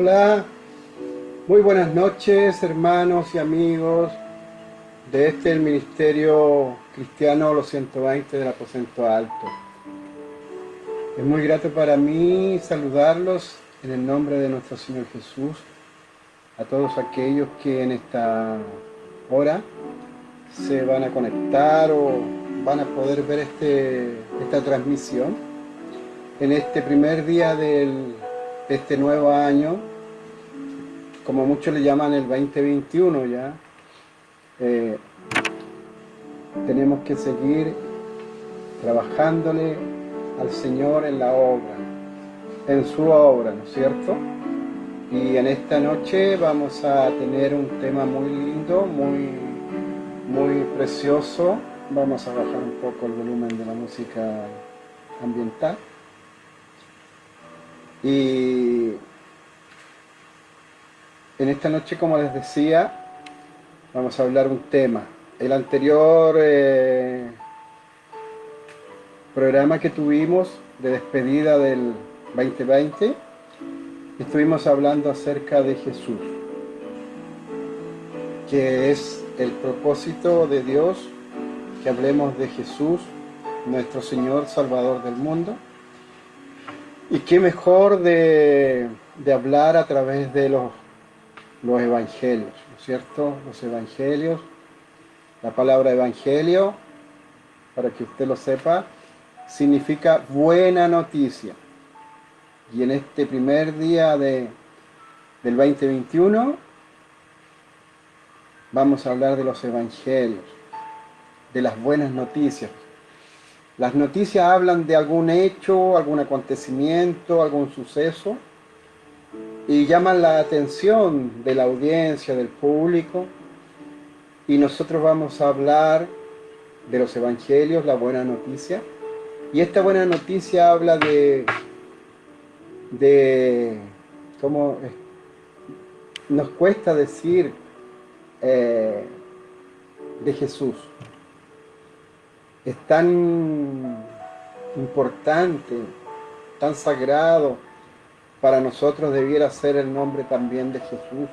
Hola, muy buenas noches hermanos y amigos de el Ministerio Cristiano Los 120 del Aposento Alto. Es muy grato para mí saludarlos en el nombre de nuestro Señor Jesús, a todos aquellos que en esta hora se van a conectar o van a poder ver esta transmisión en este primer día de este nuevo año, como muchos le llaman el 2021 ya. Tenemos que seguir trabajándole al Señor en la obra, en su obra, ¿no es cierto? Y en esta noche vamos a tener un tema muy lindo, muy precioso. Vamos a bajar un poco el volumen de la música ambiental. Y en esta noche, como les decía, vamos a hablar un tema. El anterior programa que tuvimos de despedida del 2020, estuvimos hablando acerca de Jesús, que es el propósito de Dios, que hablemos de Jesús, nuestro Señor Salvador del mundo. Y qué mejor de hablar a través de los evangelios, ¿no es cierto? Los evangelios, la palabra evangelio, para que usted lo sepa, significa buena noticia. Y en este primer día del 2021 vamos a hablar de los evangelios, de las buenas noticias. Las noticias hablan de algún hecho, algún acontecimiento, algún suceso, y llaman la atención de la audiencia, del público, y nosotros vamos a hablar de los evangelios, la buena noticia. Y esta buena noticia habla de cómo nos cuesta decir de Jesús. Es tan importante, tan sagrado, para nosotros debiera ser el nombre también de Jesús.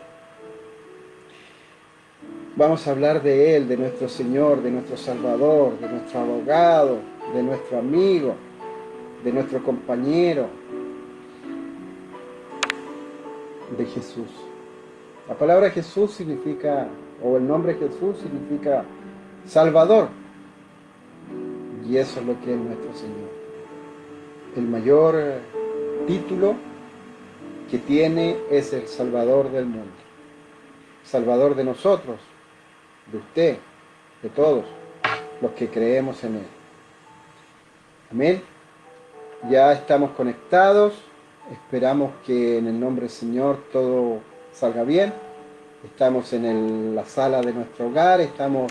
Vamos a hablar de Él, de nuestro Señor, de nuestro Salvador, de nuestro abogado, de nuestro amigo, de nuestro compañero, de Jesús. La palabra Jesús significa, o el nombre Jesús significa Salvador. Y eso es lo que es nuestro Señor. El mayor título que tiene es el Salvador del mundo. Salvador de nosotros, de usted, de todos los que creemos en Él. Amén. Ya estamos conectados. Esperamos que en el nombre del Señor todo salga bien. Estamos en la sala de nuestro hogar. Estamos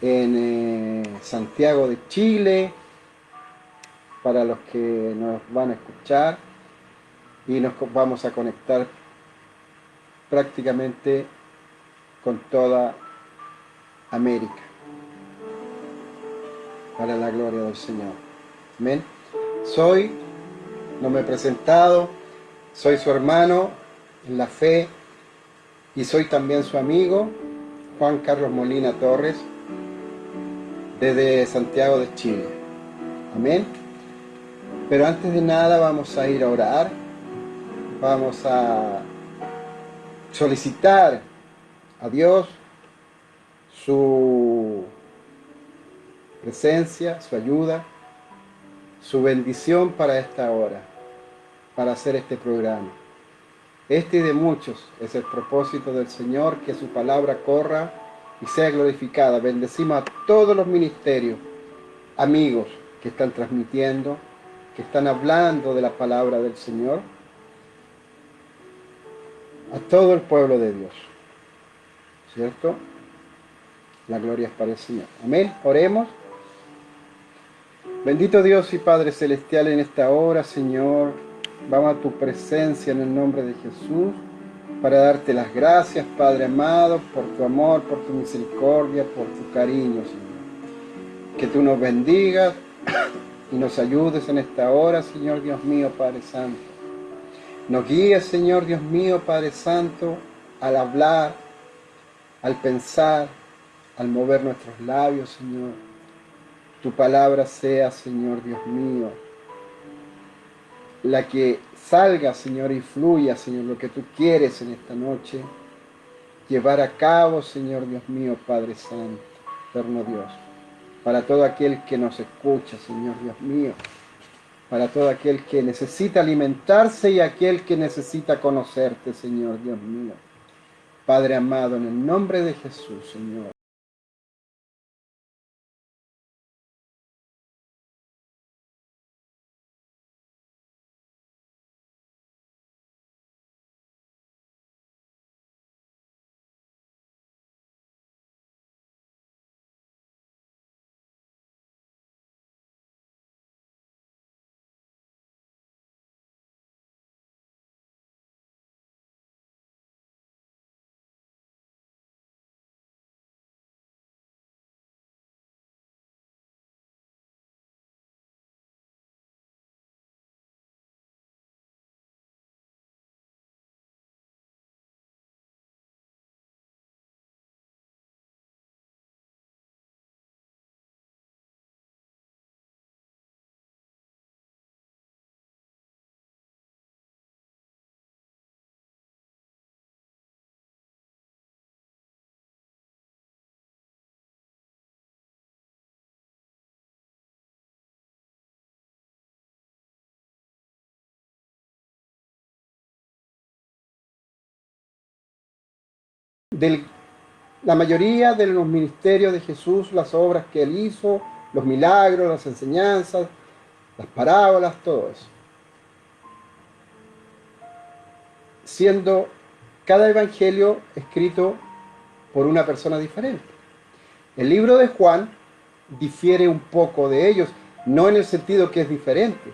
en Santiago de Chile, para los que nos van a escuchar, y nos vamos a conectar prácticamente con toda América, para la gloria del Señor. Amén. No me he presentado, soy su hermano en la fe y soy también su amigo, Juan Carlos Molina Torres, desde Santiago de Chile. Amén. Pero antes de nada vamos a ir a orar, vamos a solicitar a Dios su presencia, su ayuda, su bendición para esta hora, para hacer este programa. Este y de muchos es el propósito del Señor, que su palabra corra y sea glorificada. Bendecimos a todos los ministerios, amigos que están transmitiendo, que están hablando de la palabra del Señor, a todo el pueblo de Dios, ¿cierto? La gloria es para el Señor. Amén. Oremos. Bendito Dios y Padre Celestial, en esta hora, Señor, vamos a tu presencia en el nombre de Jesús, para darte las gracias, Padre amado, por tu amor, por tu misericordia, por tu cariño, Señor. Que tú nos bendigas y nos ayudes en esta hora, Señor Dios mío, Padre Santo. Nos guíes, Señor Dios mío, Padre Santo, al hablar, al pensar, al mover nuestros labios, Señor. Tu palabra sea, Señor Dios mío, la que salga, Señor, y fluya, Señor, lo que tú quieres en esta noche. Llevar a cabo, Señor Dios mío, Padre Santo, eterno Dios. Para todo aquel que nos escucha, Señor Dios mío. Para todo aquel que necesita alimentarse y aquel que necesita conocerte, Señor Dios mío. Padre amado, en el nombre de Jesús, Señor. La mayoría de los ministerios de Jesús, las obras que él hizo, los milagros, las enseñanzas, las parábolas, todo eso. Siendo cada evangelio escrito por una persona diferente. El libro de Juan difiere un poco de ellos, no en el sentido que es diferente,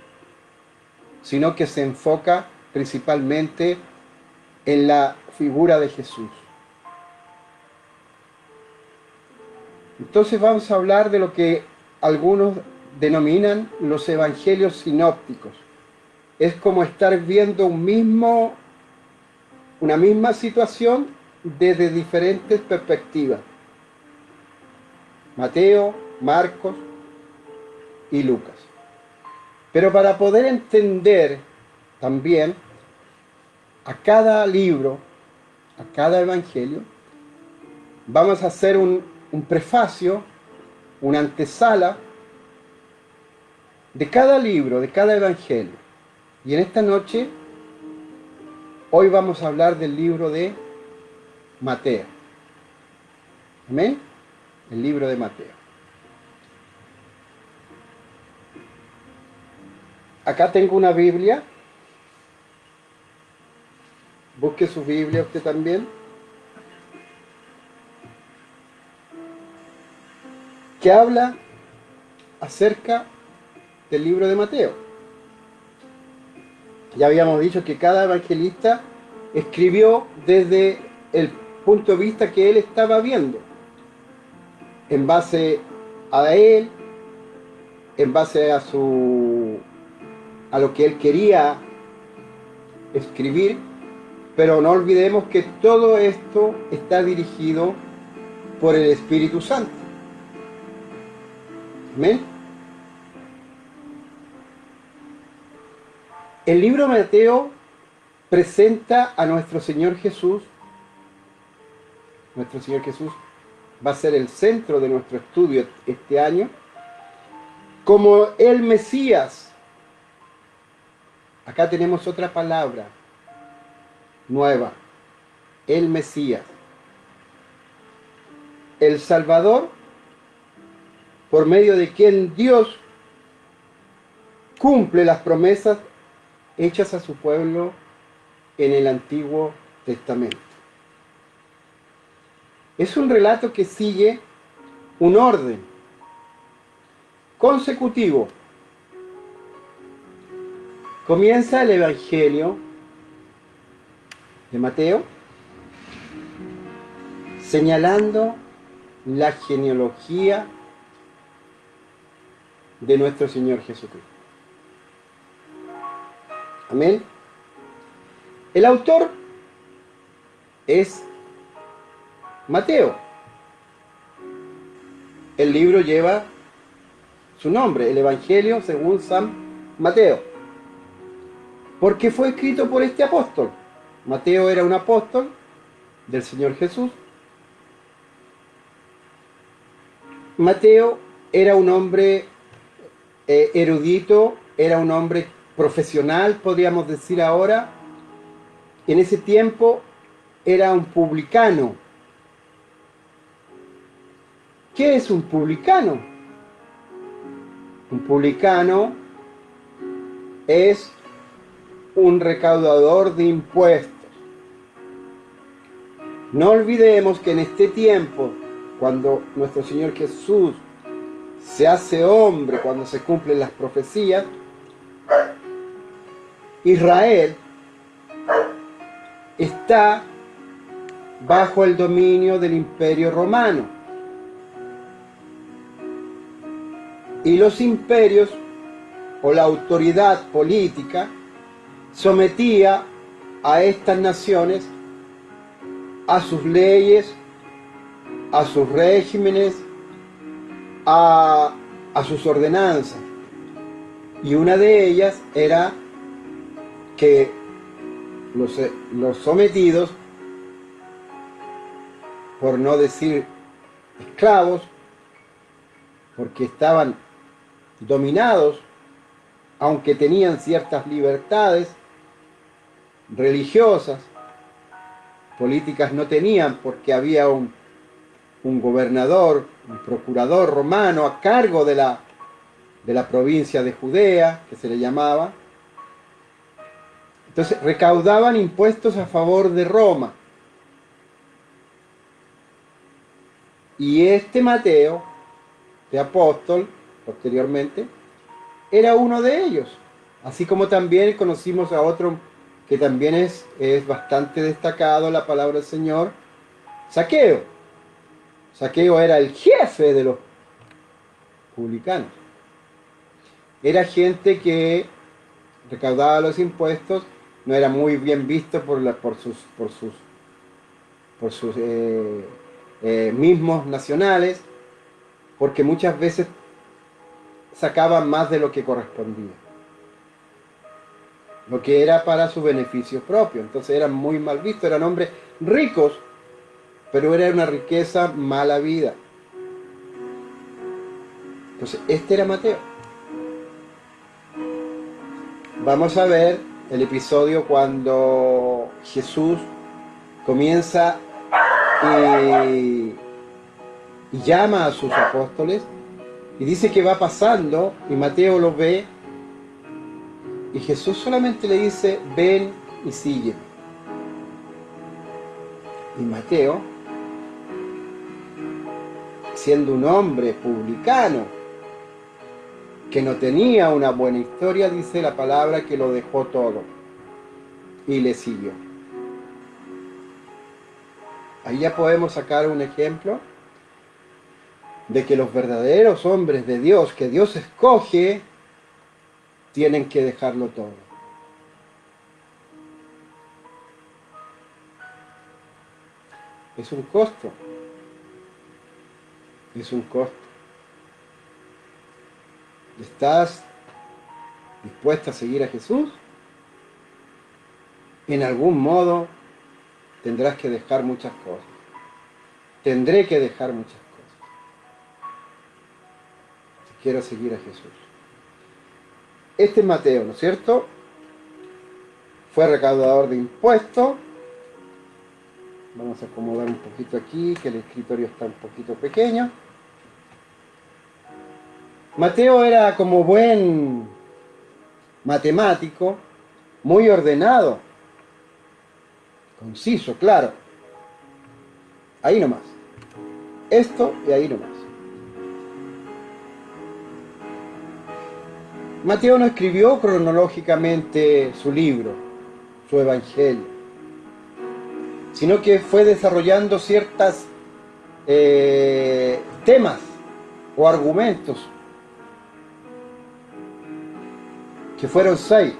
sino que se enfoca principalmente en la figura de Jesús. Entonces vamos a hablar de lo que algunos denominan los evangelios sinópticos. Es como estar viendo una misma situación desde diferentes perspectivas. Mateo, Marcos y Lucas. Pero para poder entender también a cada libro, a cada evangelio, vamos a hacer un prefacio, una antesala de cada libro, de cada evangelio. Y en esta noche, hoy vamos a hablar del libro de Mateo. ¿Amén? El libro de Mateo. Acá tengo una Biblia. Busque su Biblia usted también. Que habla acerca del libro de Mateo. Ya habíamos dicho que cada evangelista escribió desde el punto de vista que él estaba viendo, en base a él, en base a lo que él quería escribir, pero no olvidemos que todo esto está dirigido por el Espíritu Santo. ¿Amén? El libro de Mateo presenta a nuestro Señor Jesús. Nuestro Señor Jesús va a ser el centro de nuestro estudio este año, como el Mesías. Acá tenemos otra palabra nueva, el Mesías. El Salvador, por medio de quien Dios cumple las promesas hechas a su pueblo en el Antiguo Testamento. Es un relato que sigue un orden consecutivo. Comienza el Evangelio de Mateo señalando la genealogía de nuestro Señor Jesucristo. Amén. El autor es Mateo. El libro lleva su nombre, el Evangelio según San Mateo, porque fue escrito por este apóstol. Mateo era un apóstol del Señor Jesús. Mateo era un hombre erudito, era un hombre profesional, podríamos decir ahora. En ese tiempo era un publicano. ¿Qué es un publicano? Un publicano es un recaudador de impuestos. No olvidemos que en este tiempo, cuando nuestro Señor Jesús se hace hombre, cuando se cumplen las profecías, Israel está bajo el dominio del Imperio Romano. Y los imperios o la autoridad política sometía a estas naciones a sus leyes, a sus regímenes, a sus ordenanzas. Y una de ellas era que los sometidos, por no decir esclavos, porque estaban dominados, aunque tenían ciertas libertades religiosas, políticas no tenían, porque había un gobernador, un procurador romano a cargo de la provincia de Judea, que se le llamaba. Entonces recaudaban impuestos a favor de Roma. Y este Mateo, de apóstol, posteriormente, era uno de ellos. Así como también conocimos a otro que también es bastante destacado en la palabra del Señor, Zaqueo. Zaqueo era el jefe de los publicanos. Era gente que recaudaba los impuestos, no era muy bien visto por sus mismos nacionales, porque muchas veces sacaban más de lo que correspondía, lo que era para su beneficio propio. Entonces eran muy mal vistos, eran hombres ricos, pero era una riqueza mala vida. Entonces este era Mateo. Vamos a ver el episodio cuando Jesús comienza y llama a sus apóstoles y dice que va pasando y Mateo lo ve y Jesús solamente le dice: ven y sígueme. Y Mateo, siendo un hombre publicano que no tenía una buena historia, dice la palabra que lo dejó todo y le siguió. Ahí ya podemos sacar un ejemplo de que los verdaderos hombres de Dios, que Dios escoge, tienen que dejarlo todo. Es un costo. Es un costo. ¿Estás dispuesta a seguir a Jesús? En algún modo tendrás que dejar muchas cosas. Tendré que dejar muchas cosas si quiero seguir a Jesús. Este es Mateo, ¿no es cierto? Fue recaudador de impuestos. Vamos a acomodar un poquito aquí, que el escritorio está un poquito pequeño. Mateo era como buen matemático, muy ordenado, conciso, claro. Ahí nomás. Esto y ahí nomás. Mateo no escribió cronológicamente su libro, su evangelio, sino que fue desarrollando ciertos temas o argumentos, que fueron 6.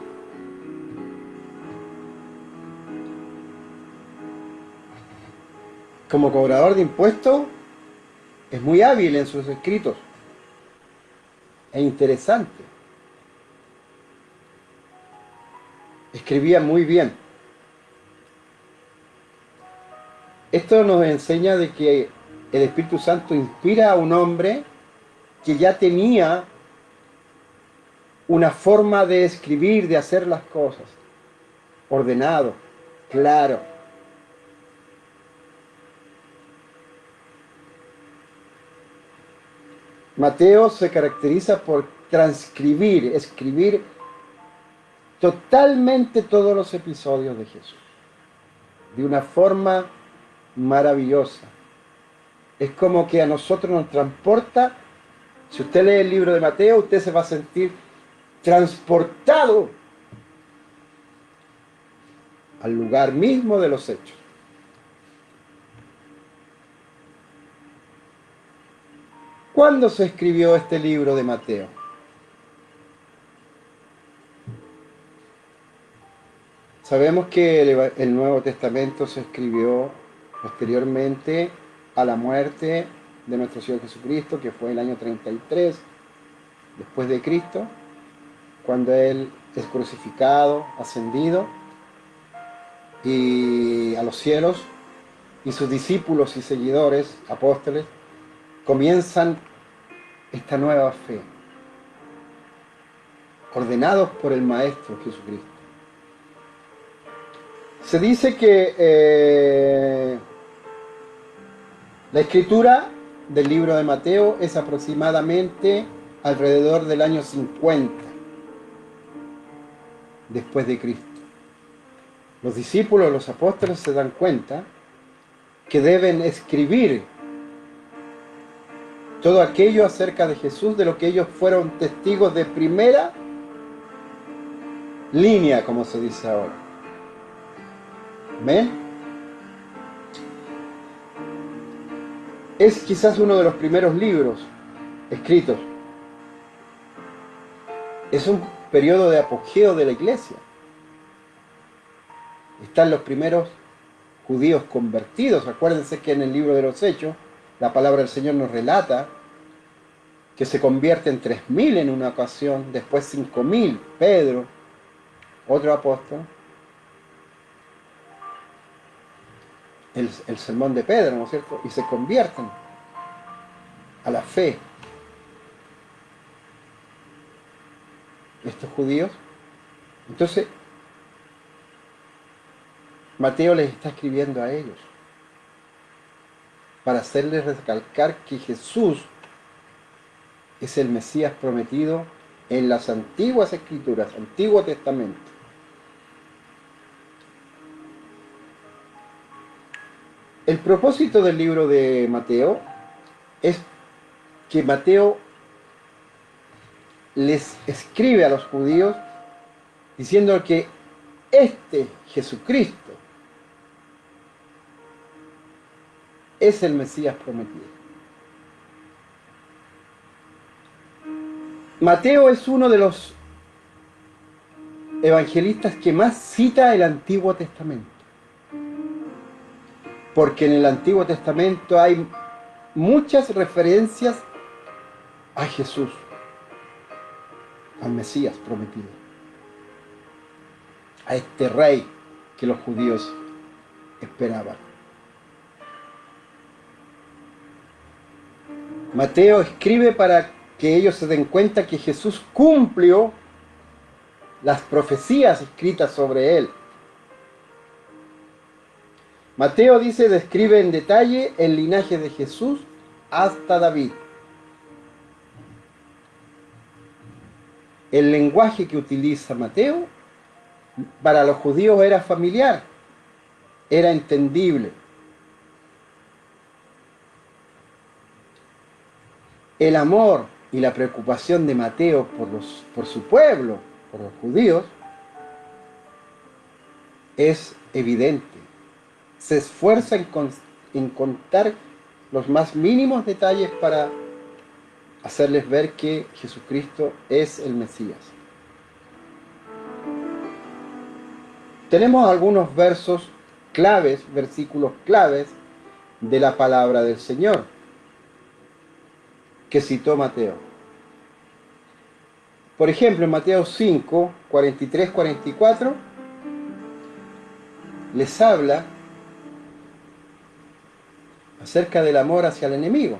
como cobrador de impuestos, es muy hábil en sus escritos. Es interesante. Escribía muy bien. Esto nos enseña de que el Espíritu Santo inspira a un hombre que ya tenía una forma de escribir, de hacer las cosas, ordenado, claro. Mateo se caracteriza por transcribir, escribir totalmente todos los episodios de Jesús, de una forma maravillosa. Es como que a nosotros nos transporta. Si usted lee el libro de Mateo, usted se va a sentir transportado al lugar mismo de los hechos. ¿Cuándo se escribió este libro de Mateo? Sabemos que el Nuevo Testamento se escribió posteriormente a la muerte de nuestro Señor Jesucristo, que fue el año 33 después de Cristo, cuando Él es crucificado, ascendido y a los cielos, y sus discípulos y seguidores, apóstoles, comienzan esta nueva fe, ordenados por el Maestro Jesucristo. Se dice que la escritura del libro de Mateo es aproximadamente alrededor del año 50 después de Cristo. Los discípulos, los apóstoles se dan cuenta que deben escribir todo aquello acerca de Jesús, de lo que ellos fueron testigos de primera línea, como se dice ahora. ¿Ven? Es quizás uno de los primeros libros escritos. Es un periodo de apogeo de la iglesia. Están los primeros judíos convertidos. Acuérdense que en el libro de los Hechos, la palabra del Señor nos relata que se convierten 3.000 en una ocasión, después 5.000, Pedro, otro apóstol. El sermón de Pedro, ¿no es cierto? Y se convierten a la fe. Estos judíos. Entonces, Mateo les está escribiendo a ellos para hacerles recalcar que Jesús es el Mesías prometido en las antiguas escrituras, Antiguo Testamento. El propósito del libro de Mateo es que Mateo les escribe a los judíos diciendo que este Jesucristo es el Mesías prometido. Mateo es uno de los evangelistas que más cita el Antiguo Testamento. Porque en el Antiguo Testamento hay muchas referencias a Jesús, al Mesías prometido, a este rey que los judíos esperaban. Mateo escribe para que ellos se den cuenta que Jesús cumplió las profecías escritas sobre él. Mateo describe en detalle el linaje de Jesús hasta David. El lenguaje que utiliza Mateo para los judíos era familiar, era entendible. El amor y la preocupación de Mateo por su pueblo, por los judíos, es evidente. Se esfuerza en contar los más mínimos detalles para hacerles ver que Jesucristo es el Mesías. Tenemos algunos versos claves, versículos claves, de la palabra del Señor que citó Mateo. Por ejemplo, en Mateo 5, 43, 44, les habla acerca del amor hacia el enemigo,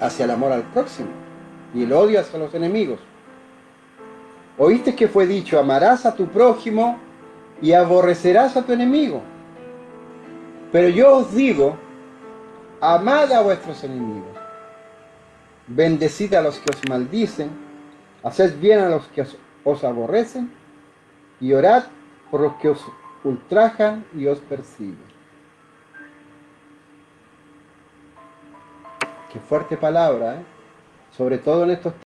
hacia el amor al próximo y el odio hacia los enemigos. Oíste que fue dicho, amarás a tu prójimo y aborrecerás a tu enemigo. Pero yo os digo, amad a vuestros enemigos, bendecid a los que os maldicen, haced bien a los que os aborrecen y orad por los que os ultrajan y os persiguen. Qué fuerte palabra, ¿eh? Sobre todo en estos tiempos.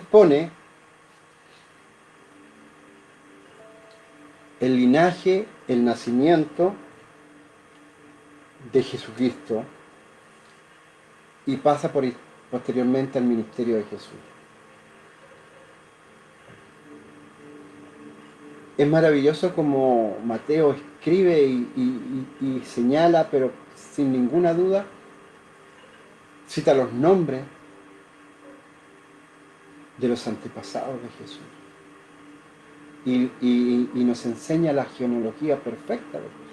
Pone el linaje, el nacimiento de Jesucristo y pasa posteriormente al ministerio de Jesús. Es maravilloso como Mateo escribe y señala, pero sin ninguna duda, cita los nombres de los antepasados de Jesús. Y nos enseña la genealogía perfecta de Jesús.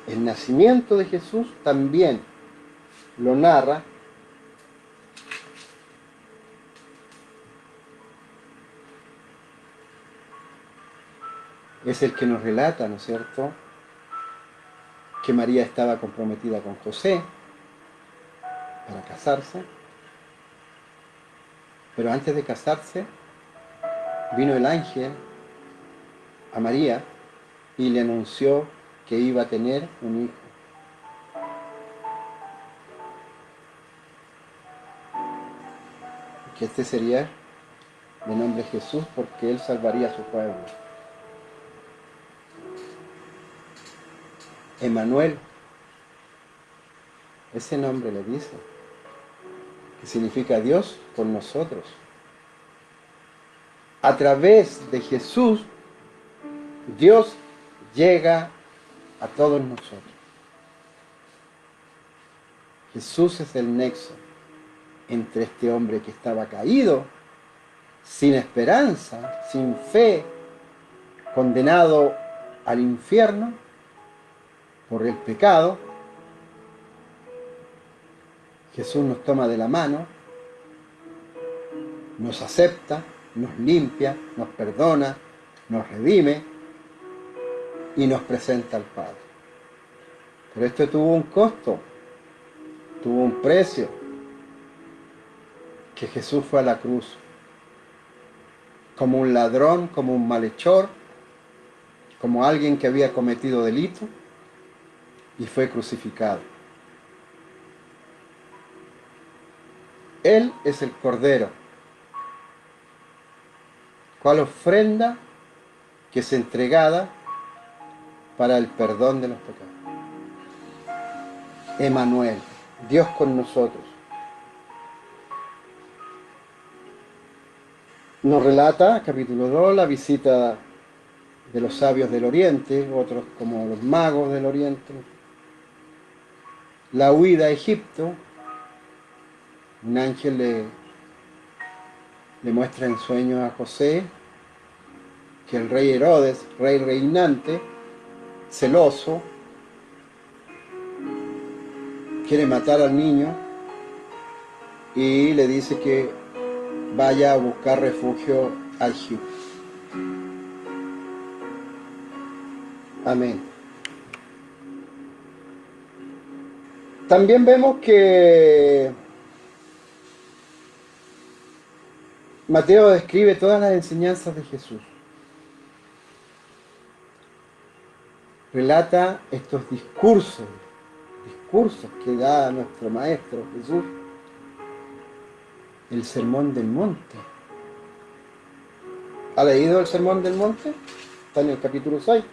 El nacimiento de Jesús también lo narra es el que nos relata, ¿no es cierto?, que María estaba comprometida con José para casarse, pero antes de casarse vino el ángel a María y le anunció que iba a tener un hijo. Que este sería de nombre Jesús porque él salvaría a su pueblo. Emmanuel, ese nombre le dice, que significa Dios con nosotros. A través de Jesús, Dios llega a todos nosotros. Jesús es el nexo entre este hombre que estaba caído, sin esperanza, sin fe, condenado al infierno por el pecado. Jesús nos toma de la mano, nos acepta, nos limpia, nos perdona, nos redime y nos presenta al Padre. Pero esto tuvo un costo, tuvo un precio, que Jesús fue a la cruz como un ladrón, como un malhechor, como alguien que había cometido delito y fue crucificado. Él es el Cordero ¿Cuál ofrenda que es entregada para el perdón de los pecados? Emmanuel, Dios con nosotros. Nos relata, capítulo 2, la visita de los sabios del Oriente, otros como los magos del Oriente, la huida a Egipto. Un ángel le muestra en sueños a José que el rey Herodes, rey reinante, celoso, quiere matar al niño y le dice que vaya a buscar refugio a Egipto. Amén. También vemos que Mateo describe todas las enseñanzas de Jesús. Relata estos discursos que da nuestro Maestro Jesús. El Sermón del Monte. ¿Ha leído el Sermón del Monte? Está en el capítulo 6.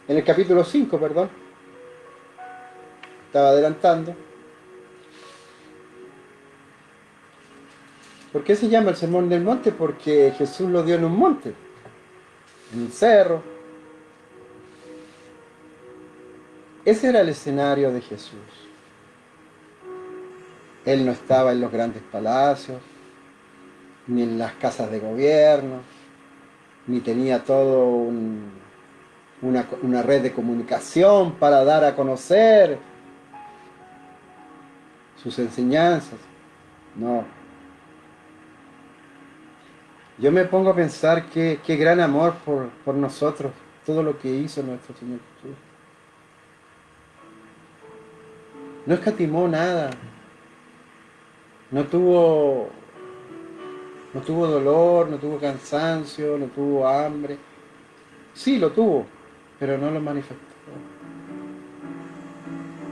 En el capítulo 5, perdón. Estaba adelantando. ¿Por qué se llama el Sermón del Monte? Porque Jesús lo dio en un monte, en un cerro. Ese era el escenario de Jesús. Él no estaba en los grandes palacios, ni en las casas de gobierno, ni tenía todo una red de comunicación para dar a conocer sus enseñanzas. No. Yo me pongo a pensar qué gran amor por nosotros, todo lo que hizo nuestro Señor Jesús. No escatimó nada. No tuvo dolor, no tuvo cansancio, no tuvo hambre. Sí, lo tuvo, pero no lo manifestó.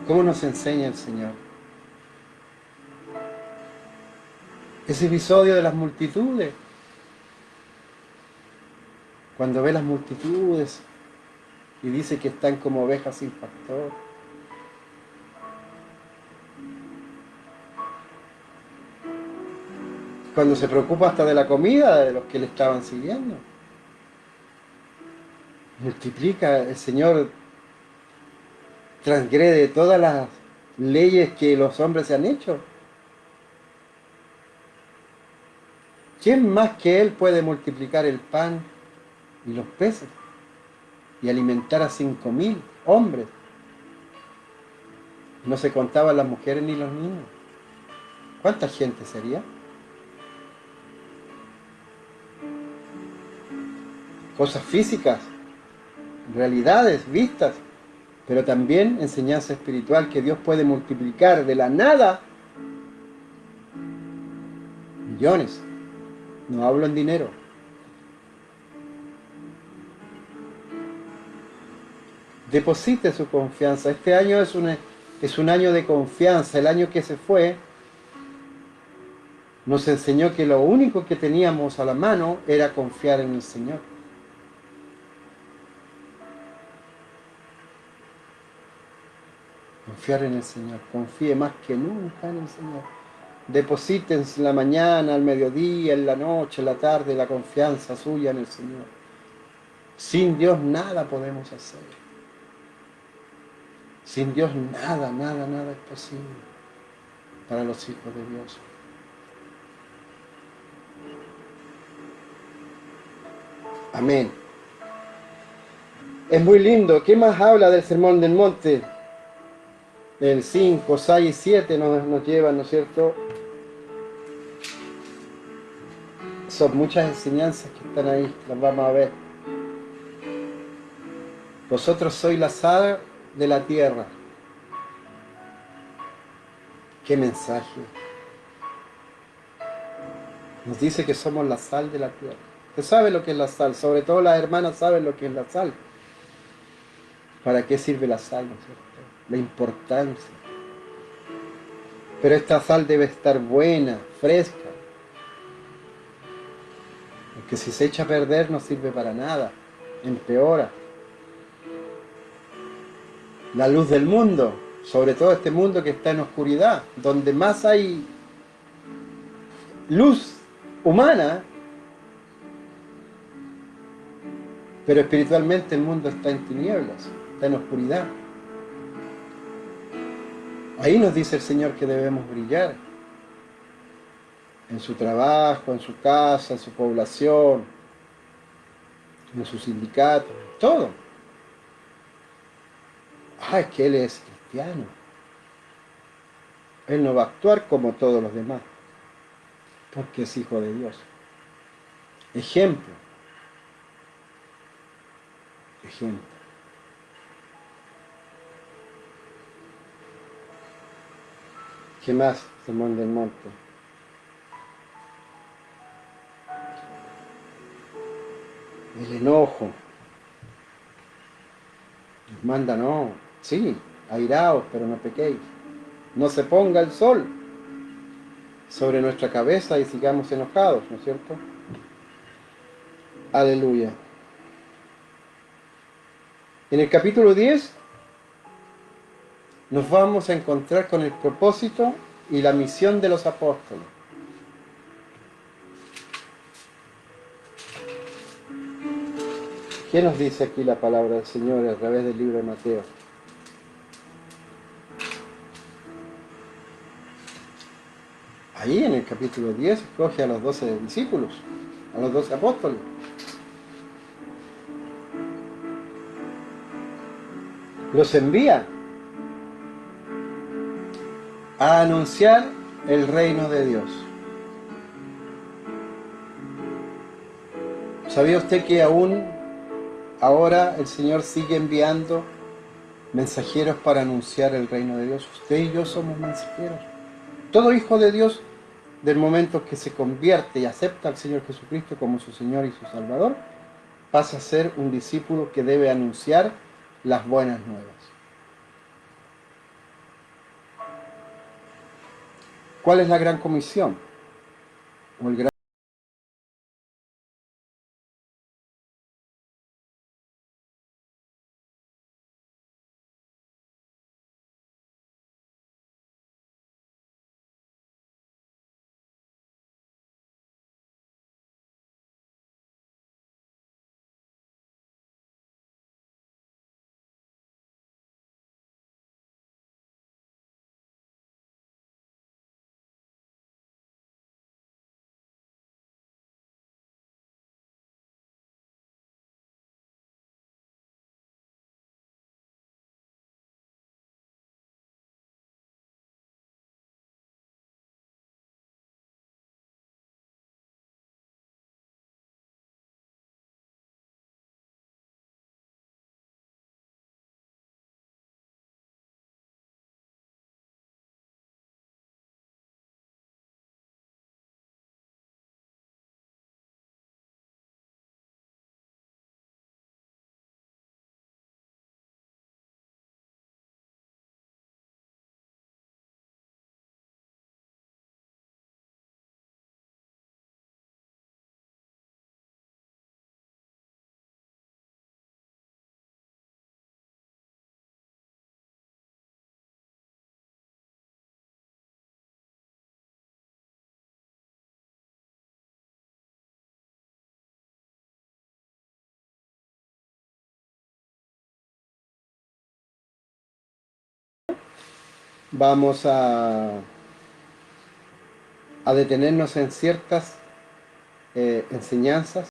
¿Cómo nos enseña el Señor? Ese episodio de las multitudes. Cuando ve las multitudes y dice que están como ovejas sin pastor. Cuando se preocupa hasta de la comida de los que le estaban siguiendo. Multiplica, el Señor transgrede todas las leyes que los hombres se han hecho. ¿Quién más que Él puede multiplicar el pan y los peces y alimentar a 5.000 hombres? No se contaban las mujeres ni los niños. ¿Cuánta gente sería? Cosas físicas, realidades vistas, pero también enseñanza espiritual que Dios puede multiplicar de la nada millones. No hablo en dinero. Deposite su confianza. Este año es un año de confianza. El año que se fue nos enseñó que lo único que teníamos a la mano era confiar en el Señor. Confiar en el Señor. Confíe más que nunca en el Señor. Deposite en la mañana, al mediodía, en la noche, en la tarde, la confianza suya en el Señor. Sin Dios nada podemos hacer. Sin Dios nada es posible para los hijos de Dios. Amén. Es muy lindo. ¿Qué más habla del Sermón del Monte? El 5, 6 y 7 nos llevan, ¿no es cierto? Son muchas enseñanzas que están ahí, las vamos a ver. Vosotros sois la sal de la tierra. ¡Qué mensaje! Nos dice que somos la sal de la tierra. Usted sabe lo que es la sal, sobre todo las hermanas saben lo que es la sal. ¿Para qué sirve la sal, no es cierto? La importancia. Pero esta sal debe estar buena, fresca. Porque si se echa a perder no sirve para nada, empeora. La luz del mundo, sobre todo este mundo que está en oscuridad, donde más hay luz humana, pero espiritualmente el mundo está en tinieblas, está en oscuridad. Ahí nos dice el Señor que debemos brillar, en su trabajo, en su casa, en su población, en su sindicato, todo. Ah, es que Él es cristiano. Él no va a actuar como todos los demás, porque es hijo de Dios. Ejemplo, ejemplo. ¿Qué más, Sermón del Monte? El enojo. Nos manda, no, sí, airaos, pero no pequéis. No se ponga el sol sobre nuestra cabeza y sigamos enojados, ¿no es cierto? Aleluya. En el capítulo 10 nos vamos a encontrar con el propósito y la misión de los apóstoles. ¿Qué nos dice aquí la palabra del Señor a través del libro de Mateo? Ahí en el capítulo 10 escoge a los 12 discípulos, a los 12 apóstoles. Los envía a anunciar el reino de Dios. ¿Sabía usted que aún ahora el Señor sigue enviando mensajeros para anunciar el reino de Dios? Usted y yo somos mensajeros. Todo hijo de Dios, del momento que se convierte y acepta al Señor Jesucristo como su Señor y su Salvador, pasa a ser un discípulo que debe anunciar las buenas nuevas. ¿Cuál es la gran comisión? O el gran vamos a detenernos en ciertas enseñanzas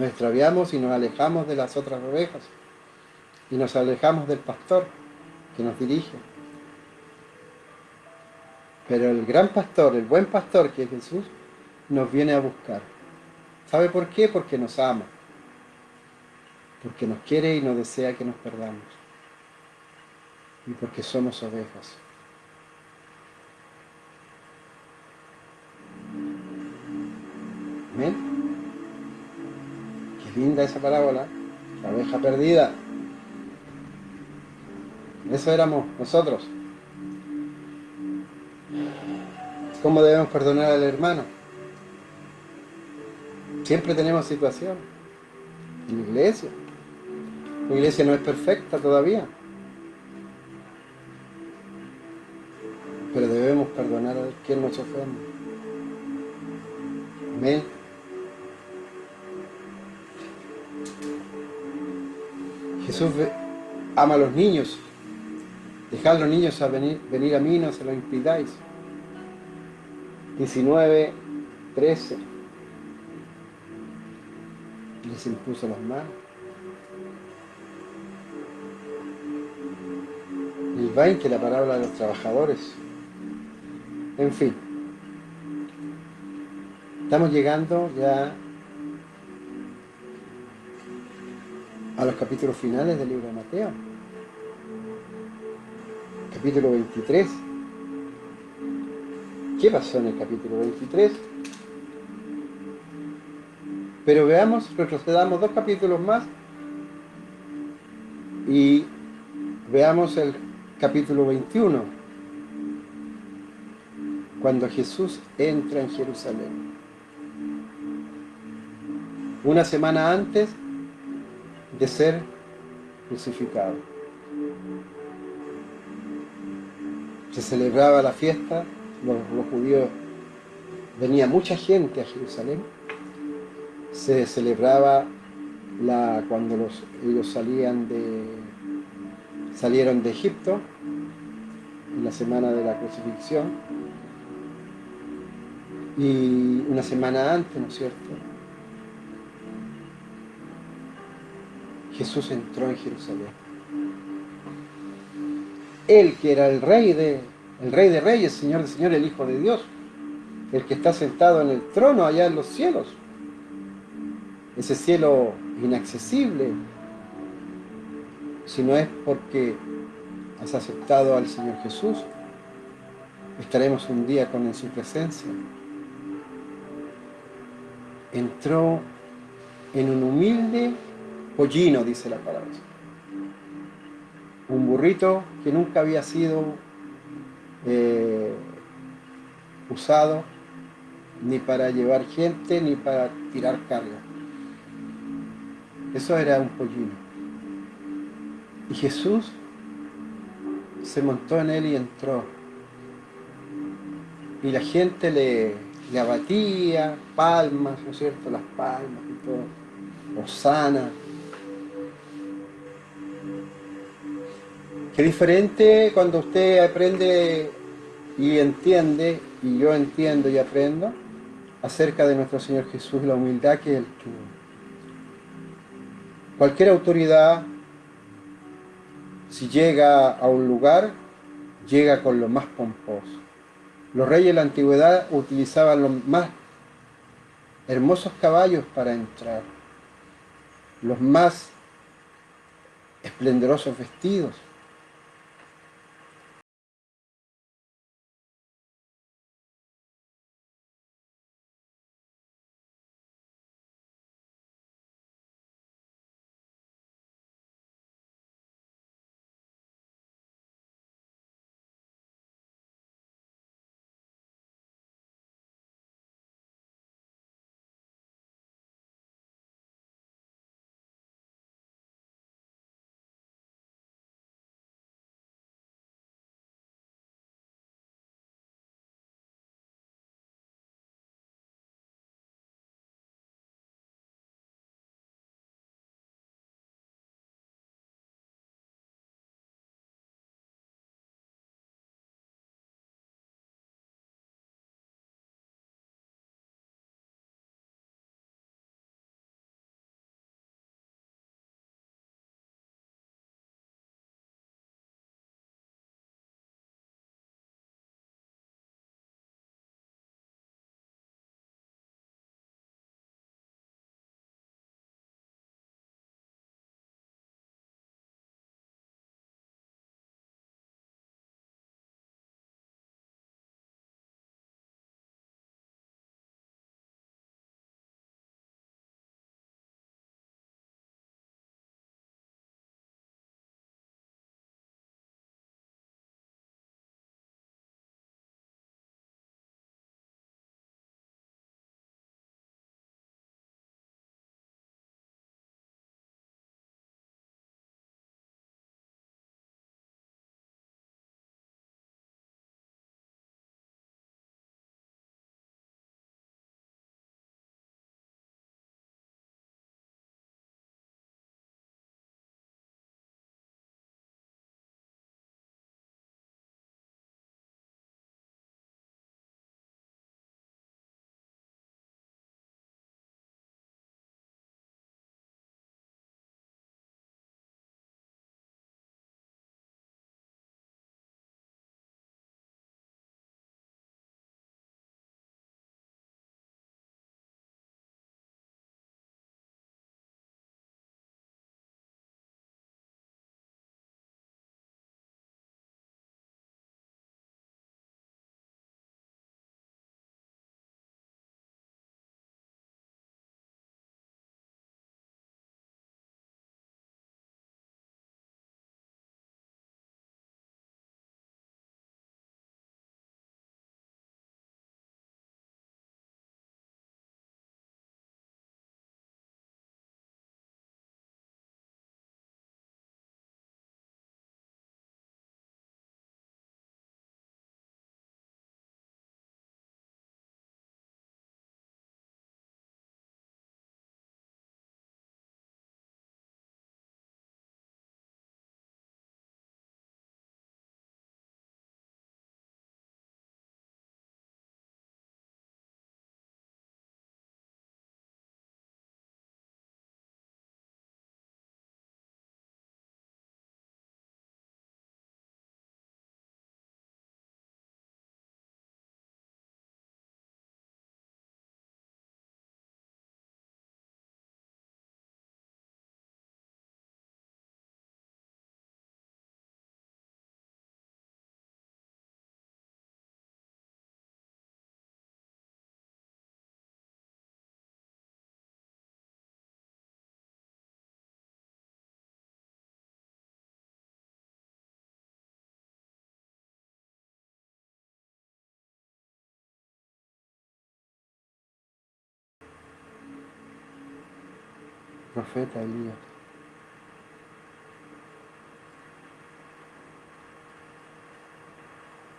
Nos extraviamos y nos alejamos de las otras ovejas y nos alejamos del pastor que nos dirige. Pero el gran pastor, el buen pastor que es Jesús, nos viene a buscar. ¿Sabe por qué? Porque nos ama, porque nos quiere y nos desea que nos perdamos, y porque somos ovejas. ¿Amén? Qué linda esa parábola, la oveja perdida. Eso éramos nosotros. ¿Cómo debemos perdonar al hermano? Siempre tenemos situación. En la iglesia. La iglesia no es perfecta todavía. Pero debemos perdonar a quien nos ofende. Amén. Jesús ama a los niños. Dejad a los niños a venir a mí, no se lo impidáis. 19, 13. Les impuso las manos. El 20, la parábola de los trabajadores. En fin. Estamos llegando ya a los capítulos finales del libro de Mateo. Capítulo 23. ¿Qué pasó en el capítulo 23? Pero veamos, retrocedamos 2 capítulos más y veamos el capítulo 21, cuando Jesús entra en Jerusalén. Una semana antes de ser crucificado. Se celebraba la fiesta, los judíos, venía mucha gente a Jerusalén. Se celebraba cuando ellos salieron de Egipto, en la semana de la crucifixión, y una semana antes, ¿no es cierto?, Jesús entró en Jerusalén. Él que era el Rey de Reyes, Señor de Señores, el Hijo de Dios, el que está sentado en el trono allá en los cielos, ese cielo inaccesible, si no es porque has aceptado al Señor Jesús, estaremos un día en su presencia. Entró en un humilde pollino, dice la palabra. Un burrito que nunca había sido usado ni para llevar gente ni para tirar carga. Eso era un pollino. Y Jesús se montó en él y entró. Y la gente le abatía, palmas, ¿no es cierto?, las palmas y todo. Hosana. Qué diferente cuando usted aprende y entiende, y yo entiendo y aprendo, acerca de nuestro Señor Jesús, la humildad que Él tuvo. Cualquier autoridad, si llega a un lugar, llega con lo más pomposo. Los reyes de la antigüedad utilizaban los más hermosos caballos para entrar, los más esplendorosos vestidos. profeta Elías.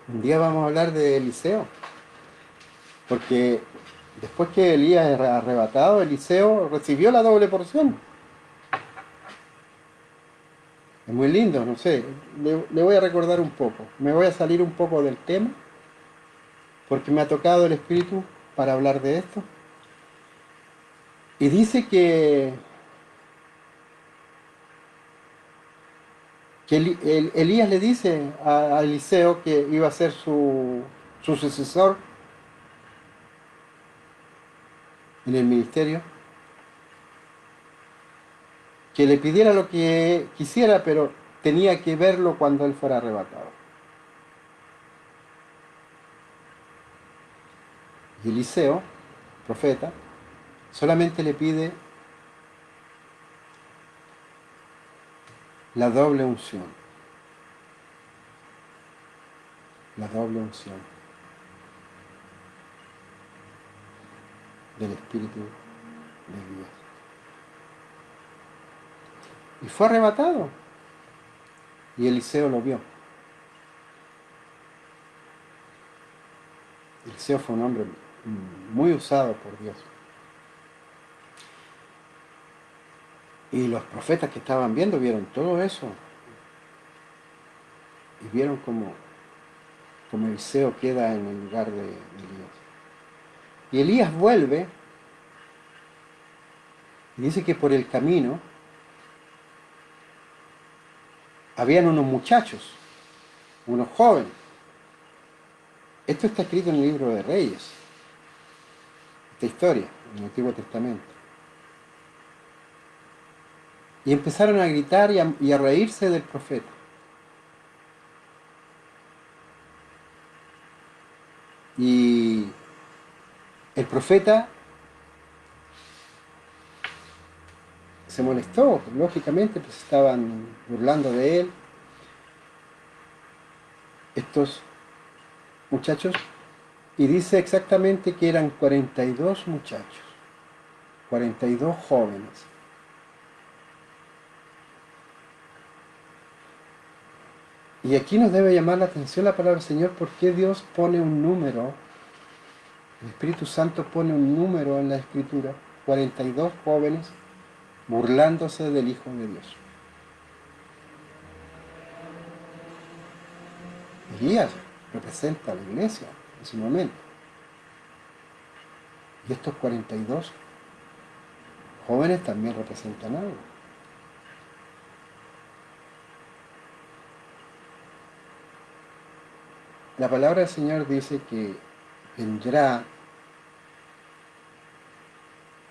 Un día vamos a hablar de Eliseo, porque después que Elías es arrebatado, Eliseo recibió la doble porción. Es muy lindo, no sé, le voy a recordar un poco. Me voy a salir un poco del tema, porque me ha tocado el Espíritu para hablar de esto. Y dice que Elías le dice a Eliseo que iba a ser su sucesor en el ministerio, que le pidiera lo que quisiera, pero tenía que verlo cuando él fuera arrebatado. Y Eliseo, profeta, solamente le pide la doble unción. La doble unción del Espíritu de Dios. Y fue arrebatado. Y Eliseo lo vio. Eliseo fue un hombre muy usado por Dios. Y los profetas que estaban viendo vieron todo eso. Y vieron como Eliseo queda en el lugar de Elías. Y Elías vuelve y dice que por el camino habían unos muchachos, unos jóvenes. Esto está escrito en el libro de Reyes, esta historia, en el Antiguo Testamento. Y empezaron a gritar y a reírse del profeta. Y el profeta se molestó, lógicamente, pues estaban burlando de él. Estos muchachos, y dice exactamente que eran 42 muchachos, 42 jóvenes. Y aquí nos debe llamar la atención la palabra del Señor, porque Dios pone un número, el Espíritu Santo pone un número en la Escritura, 42 jóvenes burlándose del Hijo de Dios. Elías representa a la iglesia en su momento. Y estos 42 jóvenes también representan algo. La palabra del Señor dice que vendrá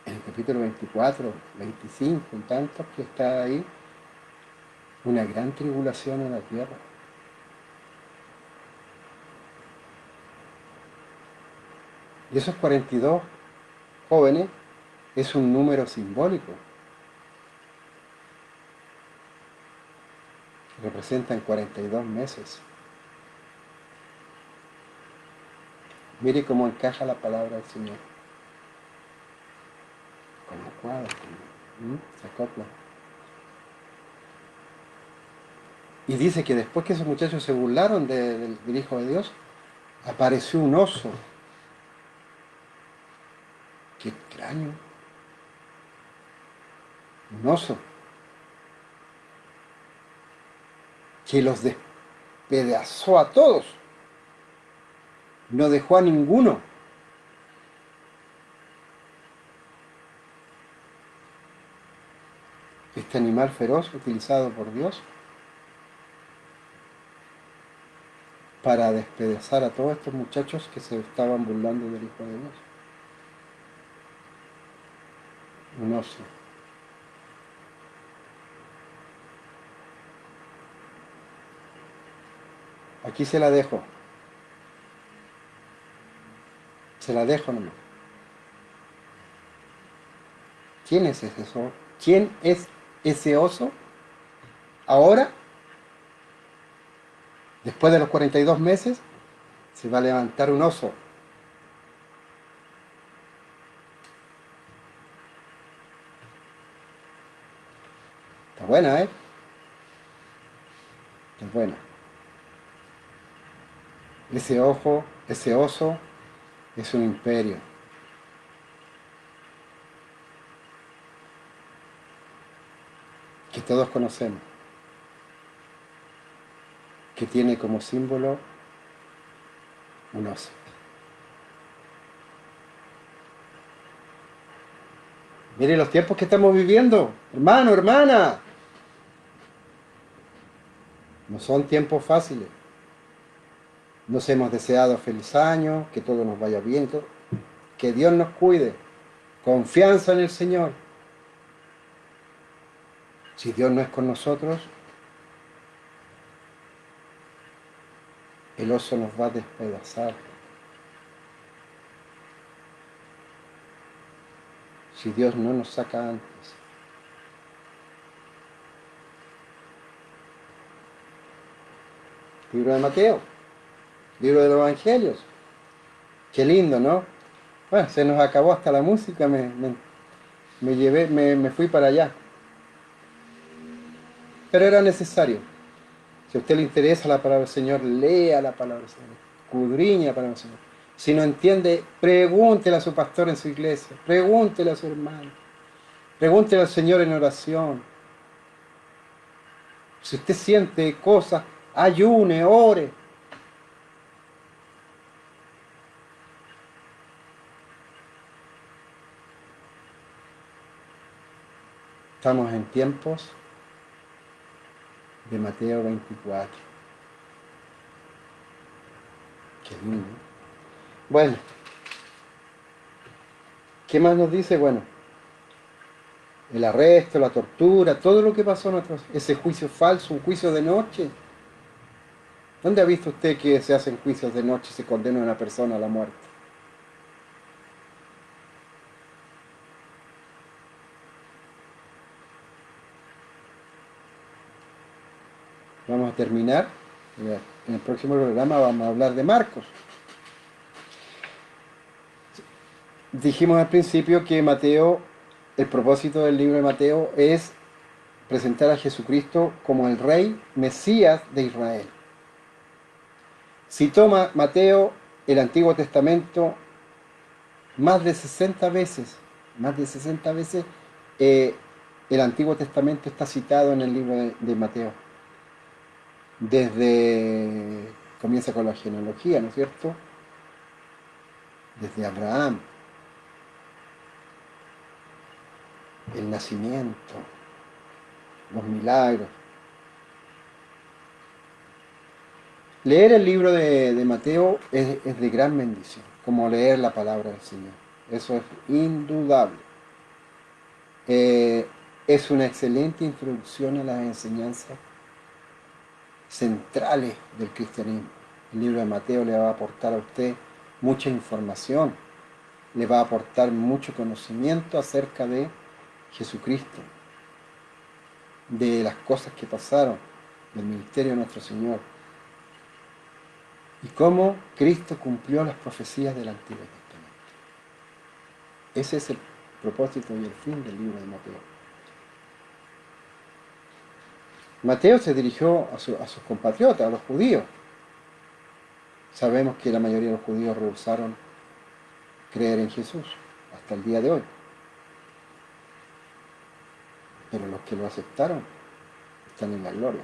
en el capítulo 24, 25, en tantos que está ahí, una gran tribulación en la tierra. Y esos 42 jóvenes es un número simbólico. Representan 42 meses. Mire cómo encaja la palabra del Señor. Como cuadro, se acopla. Y dice que después que esos muchachos se burlaron del Hijo de Dios, apareció un oso. Qué extraño. Un oso que los despedazó a todos. No dejó a ninguno. Este animal feroz utilizado por Dios para despedazar a todos estos muchachos que se estaban burlando del Hijo de Dios. Un oso. Aquí se la dejo. Se la dejo nomás. ¿Quién es ese oso? ¿Quién es ese oso? Ahora, después de los 42 meses, se va a levantar un oso. buena, ¿eh? Es buena. Ese ojo, ese oso, es un imperio que todos conocemos, que tiene como símbolo un oso. Mire los tiempos que estamos viviendo, hermano, hermana. No son tiempos fáciles. Nos hemos deseado feliz año, que todo nos vaya bien, que Dios nos cuide. Confianza en el Señor. Si Dios no es con nosotros, el oso nos va a despedazar. Si Dios no nos saca antes. Libro de Mateo, libro de los Evangelios. Qué lindo, ¿no? Bueno, se nos acabó hasta la música, me fui para allá. Pero era necesario. Si a usted le interesa la palabra del Señor, lea la palabra del Señor, escudriñe la palabra del Señor. Si no entiende, pregúntele a su pastor en su iglesia, pregúntele a su hermano, pregúntele al Señor en oración. Si usted siente cosas, ayune, ore. Estamos en tiempos de Mateo 24. Qué lindo. Bueno, ¿qué más nos dice? Bueno, el arresto, la tortura, todo lo que pasó en ese juicio falso, un juicio de noche. ¿Dónde ha visto usted que se hacen juicios de noche y se condena a una persona a la muerte? Vamos a terminar. En el próximo programa vamos a hablar de Marcos. Dijimos al principio que Mateo, el propósito del libro de Mateo es presentar a Jesucristo como el Rey Mesías de Israel. Si toma Mateo el Antiguo Testamento más de 60 veces el Antiguo Testamento está citado en el libro de Mateo. Comienza con la genealogía, ¿no es cierto? Desde Abraham, el nacimiento, los milagros. Leer el libro de Mateo es de gran bendición, como leer la palabra del Señor. Eso es indudable. Es una excelente introducción a las enseñanzas centrales del cristianismo. El libro de Mateo le va a aportar a usted mucha información, le va a aportar mucho conocimiento acerca de Jesucristo, de las cosas que pasaron, del ministerio de nuestro Señor, y cómo Cristo cumplió las profecías del Antiguo Testamento. Ese es el propósito y el fin del libro de Mateo. Mateo se dirigió a sus compatriotas, a los judíos. Sabemos que la mayoría de los judíos rehusaron creer en Jesús hasta el día de hoy. Pero los que lo aceptaron están en la gloria.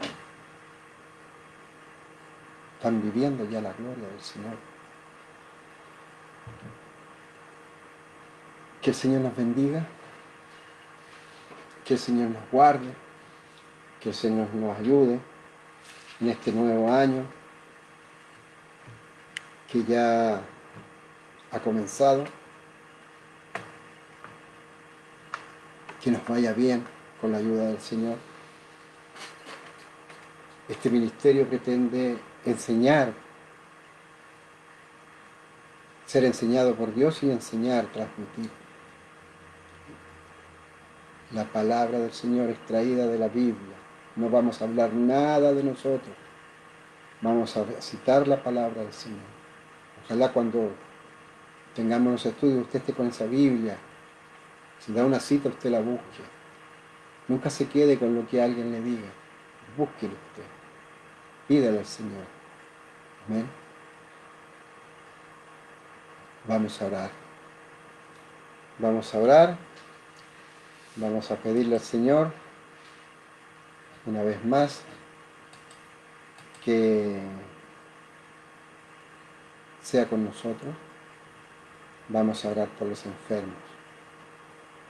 Están viviendo ya la gloria del Señor. Que el Señor nos bendiga, que el Señor nos guarde, que el Señor nos ayude en este nuevo año que ya ha comenzado, que nos vaya bien con la ayuda del Señor. Este ministerio pretende enseñar, ser enseñado por Dios y enseñar, transmitir la palabra del Señor extraída de la Biblia. No vamos a hablar nada de nosotros, vamos a citar la palabra del Señor. Ojalá cuando tengamos los estudios usted esté con esa Biblia, si da una cita usted la busque, Nunca se quede con lo que alguien le diga. Búsquelo usted. Pídale al Señor. Amén. Vamos a orar. Vamos a orar. Vamos a pedirle al Señor, una vez más, que sea con nosotros. Vamos a orar por los enfermos.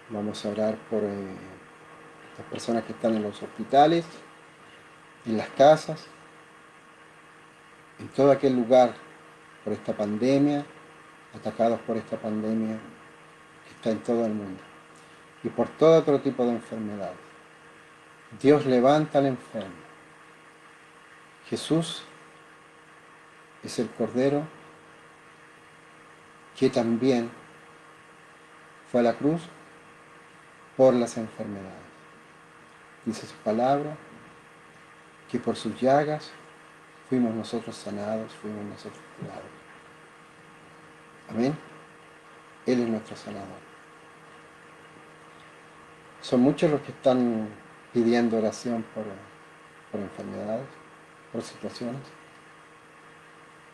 Vamos a orar por las personas que están en los hospitales, en las casas, en todo aquel lugar por esta pandemia, atacados por esta pandemia que está en todo el mundo. Y por todo otro tipo de enfermedades. Dios levanta al enfermo. Jesús es el Cordero que también fue a la cruz por las enfermedades. Dice su palabra que por sus llagas fuimos nosotros sanados, fuimos nosotros curados. Amén. Él es nuestro sanador. Son muchos los que están pidiendo oración por enfermedades, por situaciones.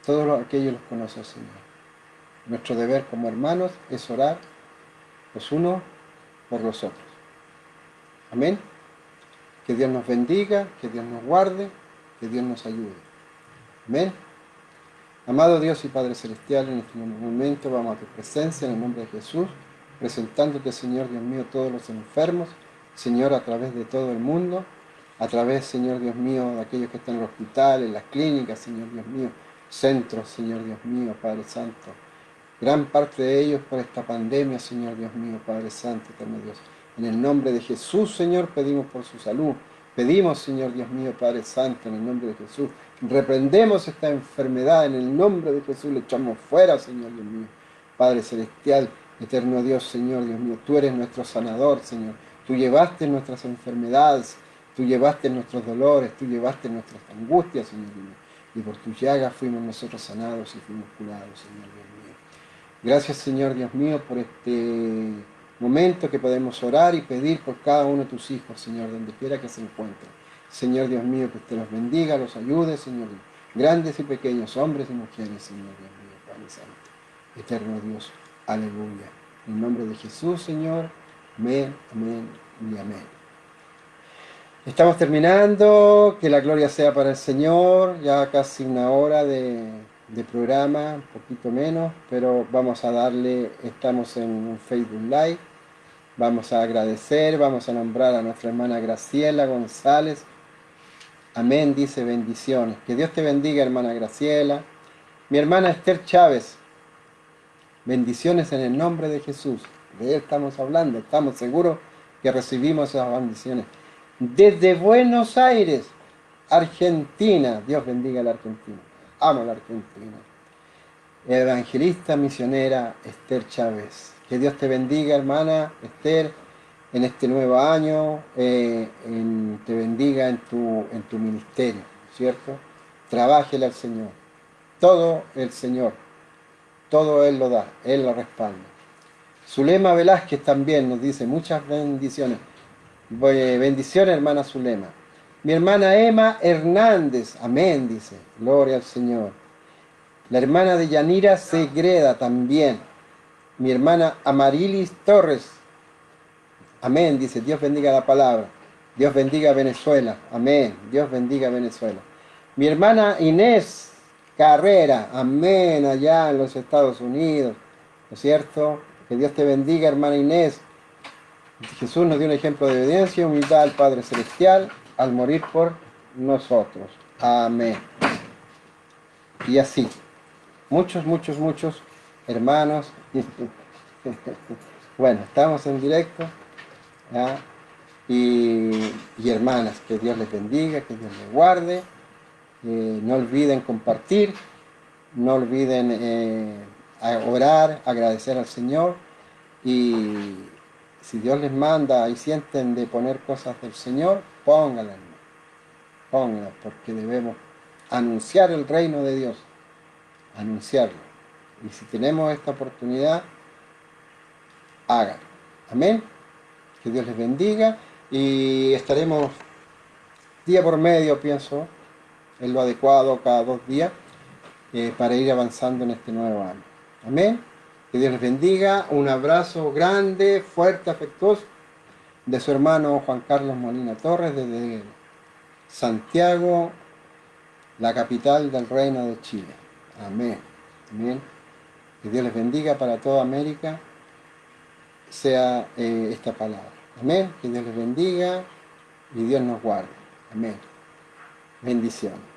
Todos aquellos los conoce el Señor. Nuestro deber como hermanos es orar los unos por los otros. Amén. Que Dios nos bendiga, que Dios nos guarde, que Dios nos ayude. Amén. Amado Dios y Padre Celestial, en este momento vamos a tu presencia en el nombre de Jesús, presentándote, Señor Dios mío, todos los enfermos, Señor, a través de todo el mundo, a través, Señor Dios mío, de aquellos que están en el hospital, en las clínicas, Señor Dios mío, centros, Señor Dios mío, Padre Santo. Gran parte de ellos por esta pandemia, Señor Dios mío, Padre Santo, eterno Dios. En el nombre de Jesús, Señor, pedimos por su salud. Pedimos, Señor Dios mío, Padre Santo, en el nombre de Jesús. Reprendemos esta enfermedad en el nombre de Jesús. Le echamos fuera, Señor Dios mío. Padre Celestial, eterno Dios, Señor Dios mío. Tú eres nuestro sanador, Señor. Tú llevaste nuestras enfermedades. Tú llevaste nuestros dolores. Tú llevaste nuestras angustias, Señor Dios mío. Y por tus llagas fuimos nosotros sanados y fuimos curados, Señor Dios mío. Gracias, Señor Dios mío, por este momento que podemos orar y pedir por cada uno de tus hijos, Señor, donde quiera que se encuentren. Señor Dios mío, que usted los bendiga, los ayude, Señor, grandes y pequeños, hombres y mujeres, Señor Dios mío, Padre Santo, eterno Dios, aleluya. En el nombre de Jesús, Señor, amén, amén y amén. Estamos terminando, que la gloria sea para el Señor, ya casi una hora de programa, un poquito menos, pero vamos a darle, estamos en un Facebook Live, vamos a agradecer, vamos a nombrar a nuestra hermana Graciela González, amén, dice bendiciones, que Dios te bendiga hermana Graciela, mi hermana Esther Chávez, bendiciones en el nombre de Jesús, de él estamos hablando, estamos seguros que recibimos esas bendiciones, desde Buenos Aires, Argentina, Dios bendiga a la Argentina. Amo a la Argentina. Evangelista misionera Esther Chávez. Que Dios te bendiga, hermana Esther, en este nuevo año. Te bendiga en tu ministerio, ¿cierto? Trabájele al Señor. Todo el Señor. Todo Él lo da. Él lo respalda. Zulema Velázquez también nos dice muchas bendiciones. Bendiciones, hermana Zulema. Mi hermana Emma Hernández, amén, dice, gloria al Señor. La hermana de Yanira Segreda también. Mi hermana Amarilis Torres, amén, dice, Dios bendiga la palabra. Dios bendiga a Venezuela, amén, Dios bendiga a Venezuela. Mi hermana Inés Carrera, amén, allá en los Estados Unidos, ¿no es cierto? Que Dios te bendiga, hermana Inés. Jesús nos dio un ejemplo de obediencia y humildad al Padre Celestial al morir por nosotros. Amén. Y así, muchos hermanos. Bueno, estamos en directo, ¿ya? Y hermanas, que Dios les bendiga, que Dios les guarde. No olviden compartir, no olviden orar, agradecer al Señor. Y si Dios les manda y sienten de poner cosas del Señor, pónganlas, porque debemos anunciar el reino de Dios, anunciarlo. Y si tenemos esta oportunidad, háganlo. Amén. Que Dios les bendiga. y estaremos día por medio, pienso, en lo adecuado cada 2 días para ir avanzando en este nuevo año. Amén. Que Dios les bendiga. Un abrazo grande, fuerte, afectuoso de su hermano Juan Carlos Molina Torres desde Santiago, la capital del Reino de Chile. Amén. Amén. Que Dios les bendiga para toda América, sea esta palabra. Amén. Que Dios les bendiga y Dios nos guarde. Amén. Bendiciones.